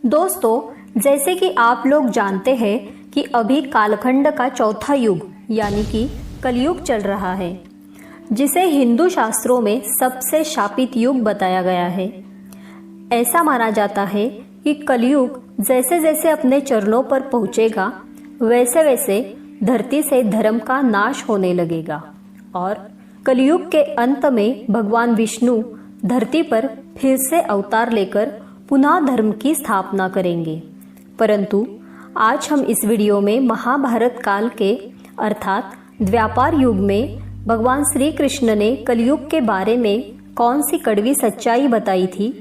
दोस्तों, जैसे कि आप लोग जानते हैं कि अभी कालखंड का चौथा युग यानी कि कलयुग चल रहा है, जिसे हिंदू शास्त्रों में सबसे शापित युग बताया गया है। ऐसा माना जाता है कि कलयुग जैसे जैसे अपने चरणों पर पहुंचेगा, वैसे वैसे धरती से धर्म का नाश होने लगेगा और कलयुग के अंत में भगवान विष्णु धरती पर फिर से अवतार लेकर पुनः धर्म की स्थापना करेंगे। परंतु आज हम इस वीडियो में महाभारत काल के अर्थात द्वापर युग में भगवान श्री कृष्ण ने कलयुग के बारे में कौन सी कड़वी सच्चाई बताई थी,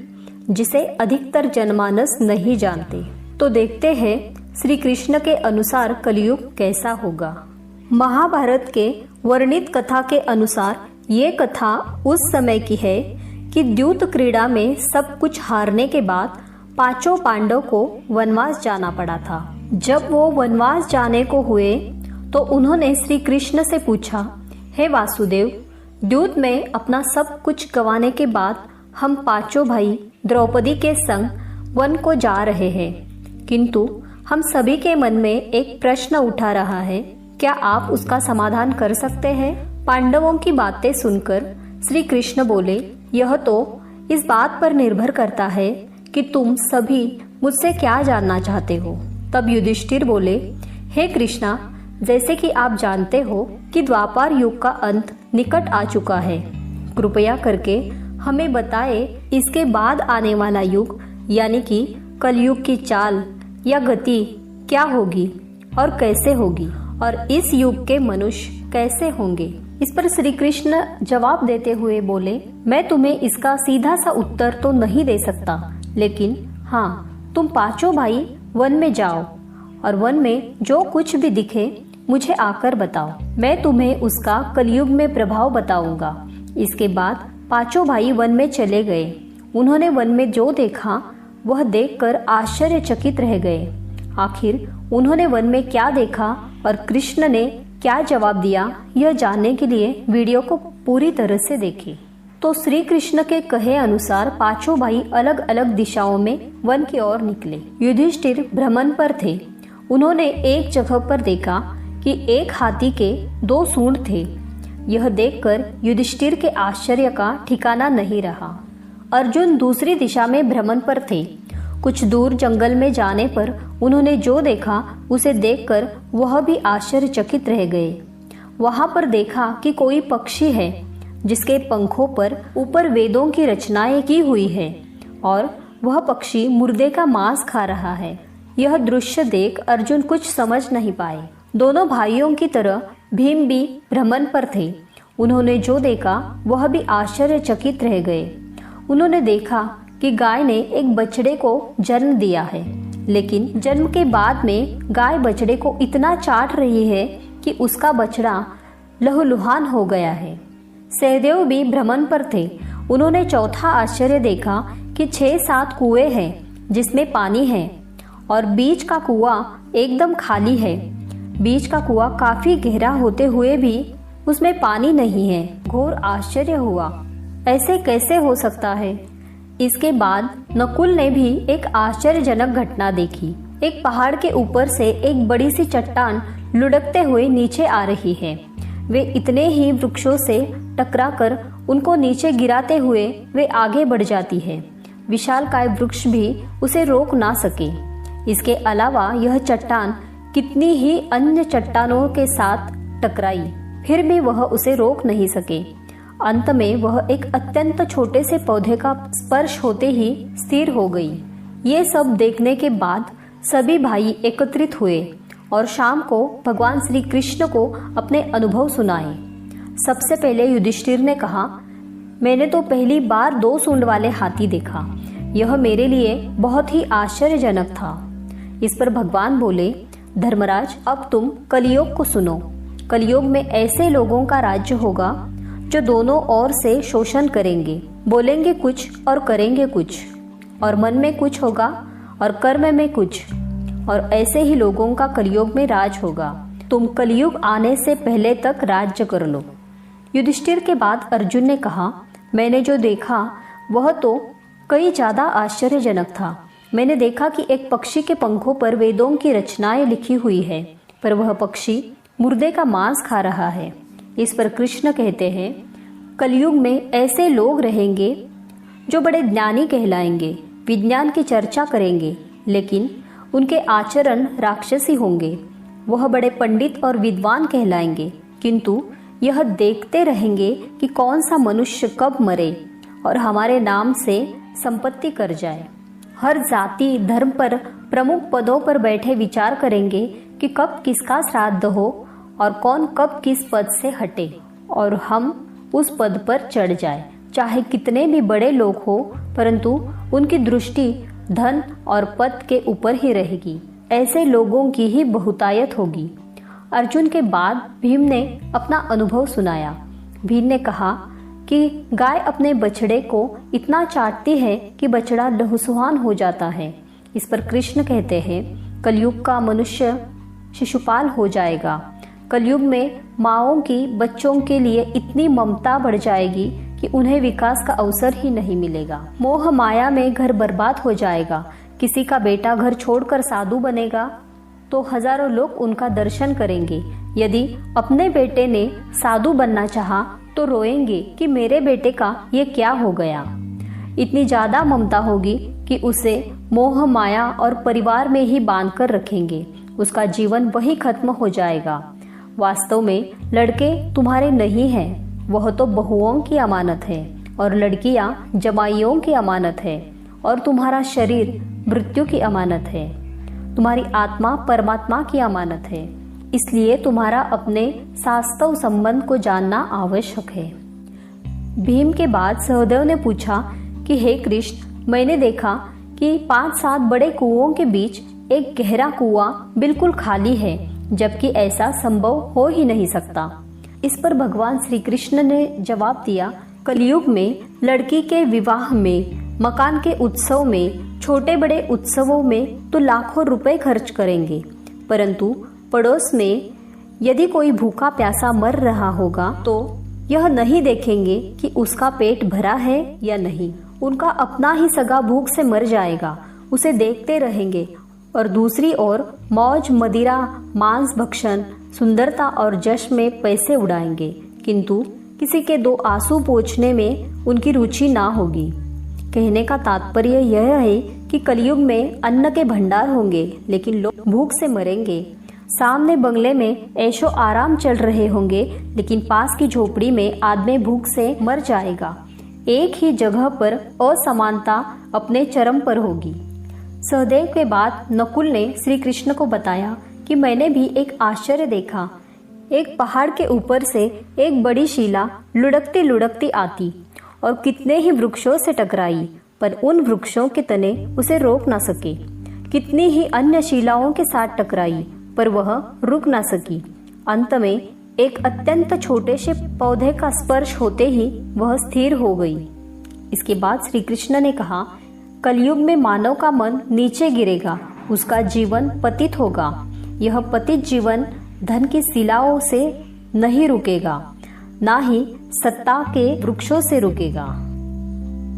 जिसे अधिकतर जनमानस नहीं जानते। तो देखते हैं श्री कृष्ण के अनुसार कलयुग कैसा होगा। महाभारत के वर्णित कथा के अनुसार ये कथा उस समय की है कि द्यूत क्रीड़ा में सब कुछ हारने के बाद पांचों पांडव को वनवास जाना पड़ा था। जब वो वनवास जाने को हुए तो उन्होंने श्री कृष्ण से पूछा, हे वासुदेव, द्यूत में अपना सब कुछ गंवाने के बाद हम पांचों भाई द्रौपदी के संग वन को जा रहे हैं, किंतु हम सभी के मन में एक प्रश्न उठा रहा है, क्या आप उसका समाधान कर सकते हैं? पांडवों की बातें सुनकर श्री कृष्ण बोले, यह तो इस बात पर निर्भर करता है कि तुम सभी मुझसे क्या जानना चाहते हो। तब युधिष्ठिर बोले, हे कृष्णा, जैसे कि आप जानते हो कि द्वापर युग का अंत निकट आ चुका है, कृपया करके हमें बताए इसके बाद आने वाला युग यानी कि कलयुग की चाल या गति क्या होगी और कैसे होगी, और इस युग के मनुष्य कैसे होंगे। इस पर श्री कृष्ण जवाब देते हुए बोले, मैं तुम्हें इसका सीधा सा उत्तर तो नहीं दे सकता, लेकिन हाँ, तुम पांचों भाई वन में जाओ और वन में जो कुछ भी दिखे मुझे आकर बताओ, मैं तुम्हें उसका कलयुग में प्रभाव बताऊंगा। इसके बाद पांचों भाई वन में चले गए। उन्होंने वन में जो देखा वह देखकर आश्चर्यचकित रह गए। आखिर उन्होंने वन में क्या देखा और कृष्ण ने क्या जवाब दिया, यह जानने के लिए वीडियो को पूरी तरह से देखें। तो श्री कृष्ण के कहे अनुसार पांचों भाई अलग अलग दिशाओं में वन की ओर निकले। युधिष्ठिर भ्रमण पर थे। उन्होंने एक जगह पर देखा कि एक हाथी के 2 सूंड थे। यह देखकर युधिष्ठिर के आश्चर्य का ठिकाना नहीं रहा। अर्जुन दूसरी दिशा में भ्रमण पर थे। कुछ दूर जंगल में जाने पर उन्होंने जो देखा उसे देखकर वह भी आश्चर्यचकित रह गए। वहां पर देखा कि कोई पक्षी है जिसके पंखों पर ऊपर वेदों की रचनाएं की हुई है और वह पक्षी मुर्दे का मांस खा रहा है। यह दृश्य देख अर्जुन कुछ समझ नहीं पाए। दोनों भाइयों की तरह भीम भी भ्रमण पर थे। उन्होंने जो देखा वह भी आश्चर्यचकित रह गए। उन्होंने देखा कि गाय ने एक बछड़े को जन्म दिया है, लेकिन जन्म के बाद में गाय बछड़े को इतना चाट रही है कि उसका बछड़ा लहूलुहान हो गया है। सहदेव भी भ्रमण पर थे। उन्होंने चौथा आश्चर्य देखा कि 6-7 कुएं हैं जिसमें पानी है और बीच का कुआं एकदम खाली है। बीच का कुआं काफी गहरा होते हुए भी उसमें पानी नहीं है। घोर आश्चर्य हुआ, ऐसे कैसे हो सकता है। इसके बाद नकुल ने भी एक आश्चर्यजनक घटना देखी। एक पहाड़ के ऊपर से एक बड़ी सी चट्टान लुढ़कते हुए नीचे आ रही है। वे इतने ही वृक्षों से टकराकर उनको नीचे गिराते हुए वे आगे बढ़ जाती है। विशालकाय वृक्ष भी उसे रोक ना सके। इसके अलावा यह चट्टान कितनी ही अन्य चट्टानों के साथ टकराई, फिर भी वह उसे रोक नहीं सके। अंत में वह एक अत्यंत छोटे से पौधे का स्पर्श होते ही स्थिर हो गई। ये सब देखने के बाद सभी भाई एकत्रित हुए और शाम को भगवान श्री कृष्ण को अपने अनुभव सुनाए। सबसे पहले युधिष्ठिर ने कहा, मैंने तो पहली बार 2 सूंड वाले हाथी देखा। यह मेरे लिए बहुत ही आश्चर्यजनक था। इस पर भगवान बोले, धर्मराज, अब तुम कलयुग को सुनो। कलयुग में ऐसे लोगों का राज्य होगा जो दोनों ओर से शोषण करेंगे, बोलेंगे कुछ और करेंगे कुछ, और मन में कुछ होगा और कर्म में कुछ, और ऐसे ही लोगों का कलयुग में राज होगा। तुम कलयुग आने से पहले तक राज्य कर लो। युधिष्ठिर के बाद अर्जुन ने कहा, मैंने जो देखा वह तो कई ज्यादा आश्चर्यजनक था। मैंने देखा कि एक पक्षी के पंखों पर वेदों की रचनाएं लिखी हुई है, पर वह पक्षी मुर्दे का मांस खा रहा है। इस पर कृष्ण कहते हैं, कलयुग में ऐसे लोग रहेंगे जो बड़े ज्ञानी कहलाएंगे, विज्ञान की चर्चा करेंगे, लेकिन उनके आचरण राक्षसी होंगे। वह बड़े पंडित और विद्वान कहलाएंगे, किंतु यह देखते रहेंगे कि कौन सा मनुष्य कब मरे और हमारे नाम से संपत्ति कर जाए। हर जाति धर्म पर प्रमुख पदों पर बैठे विचार करेंगे कि कब किसका श्राद्ध हो और कौन कब किस पद से हटे और हम उस पद पर चढ़ जाए। चाहे कितने भी बड़े लोग हो, परंतु उनकी दृष्टि धन और पद के ऊपर ही रहेगी। ऐसे लोगों की ही बहुतायत होगी। अर्जुन के बाद भीम ने अपना अनुभव सुनाया। भीम ने कहा कि गाय अपने बछड़े को इतना चाटती है कि बछड़ा लहूसुहान हो जाता है। इस पर कृष्ण कहते हैं, कलयुग का मनुष्य शिशुपाल हो जाएगा। कलयुग में माँओं की बच्चों के लिए इतनी ममता बढ़ जाएगी कि उन्हें विकास का अवसर ही नहीं मिलेगा। मोह माया में घर बर्बाद हो जाएगा। किसी का बेटा घर छोड़कर साधु बनेगा तो हजारों लोग उनका दर्शन करेंगे। यदि अपने बेटे ने साधु बनना चाहा तो रोएंगे कि मेरे बेटे का ये क्या हो गया। इतनी ज्यादा ममता होगी कि उसे मोह माया और परिवार में ही बांध कर रखेंगे। उसका जीवन वही खत्म हो जाएगा। वास्तव में लड़के तुम्हारे नहीं हैं, वह तो बहुओं की अमानत है और लड़कियां जमाइयों की अमानत है और तुम्हारा शरीर मृत्यु की अमानत है। तुम्हारी आत्मा परमात्मा की अमानत है। इसलिए तुम्हारा अपने शास्त्रव संबंध को जानना आवश्यक है। भीम के बाद सहदेव ने पूछा कि हे कृष्ण, मैंने देखा कि 5-7 बड़े कुओं के बीच एक गहरा कुआं बिल्कुल खाली है, जबकि ऐसा संभव हो ही नहीं सकता। इस पर भगवान श्री कृष्ण ने जवाब दिया, कलयुग में लड़की के विवाह में, मकान के उत्सव में, छोटे बड़े उत्सवों में तो लाखों रुपए खर्च करेंगे, परंतु पड़ोस में यदि कोई भूखा प्यासा मर रहा होगा तो यह नहीं देखेंगे कि उसका पेट भरा है या नहीं। उनका अपना ही सगा भूख से मर जाएगा, उसे देखते रहेंगे। और दूसरी ओर मौज मदिरा, मांस भक्षण, सुंदरता और जश में पैसे उड़ाएंगे, किंतु किसी के 2 आंसू पोंछने में उनकी रुचि ना होगी। कहने का तात्पर्य यह है कि कलयुग में अन्न के भंडार होंगे, लेकिन लोग भूख से मरेंगे। सामने बंगले में ऐशो आराम चल रहे होंगे, लेकिन पास की झोपड़ी में आदमी भूख से मर जाएगा। एक ही जगह पर असमानता अपने चरम पर होगी। सहदेव के बाद नकुल ने श्री कृष्ण को बताया कि मैंने भी एक आश्चर्य देखा। एक पहाड़ के ऊपर से एक बड़ी शिला लुढ़कती लुढ़कती आती और कितने ही वृक्षों से टकराई, पर उन वृक्षों के तने उसे रोक ना सके। कितनी ही अन्य शिलाओं के साथ टकराई, पर वह रुक ना सकी। अंत में एक अत्यंत छोटे से पौधे का स्पर्श होते ही वह स्थिर हो गई। इसके बाद श्री कृष्ण ने कहा, कलयुग में मानव का मन नीचे गिरेगा, उसका जीवन पतित होगा। यह पतित जीवन धन की शिलाओं से नहीं रुकेगा, ना ही सत्ता के वृक्षों से रुकेगा,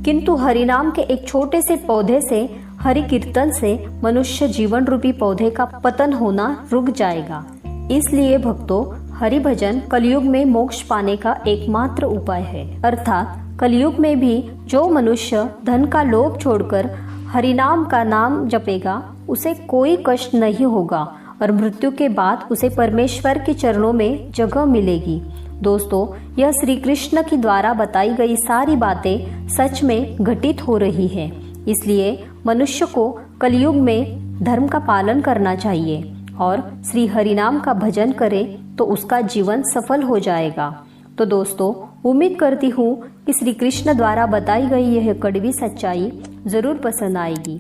किंतु हरिनाम के एक छोटे से पौधे से, हरि कीर्तन से मनुष्य जीवन रूपी पौधे का पतन होना रुक जाएगा। इसलिए भक्तों, हरि भजन कलयुग में मोक्ष पाने का एकमात्र उपाय है। अर्थात कलयुग में भी जो मनुष्य धन का लोभ छोड़कर हरिनाम का नाम जपेगा, उसे कोई कष्ट नहीं होगा और मृत्यु के बाद उसे परमेश्वर के चरणों में जगह मिलेगी। दोस्तों, यह श्री कृष्ण के द्वारा बताई गई सारी बातें सच में घटित हो रही है। इसलिए मनुष्य को कलयुग में धर्म का पालन करना चाहिए और श्री हरिनाम का भजन करे तो उसका जीवन सफल हो जाएगा। तो दोस्तों, उम्मीद करती हूँ कि श्री कृष्ण द्वारा बताई गई यह कड़वी सच्चाई जरूर पसंद आएगी।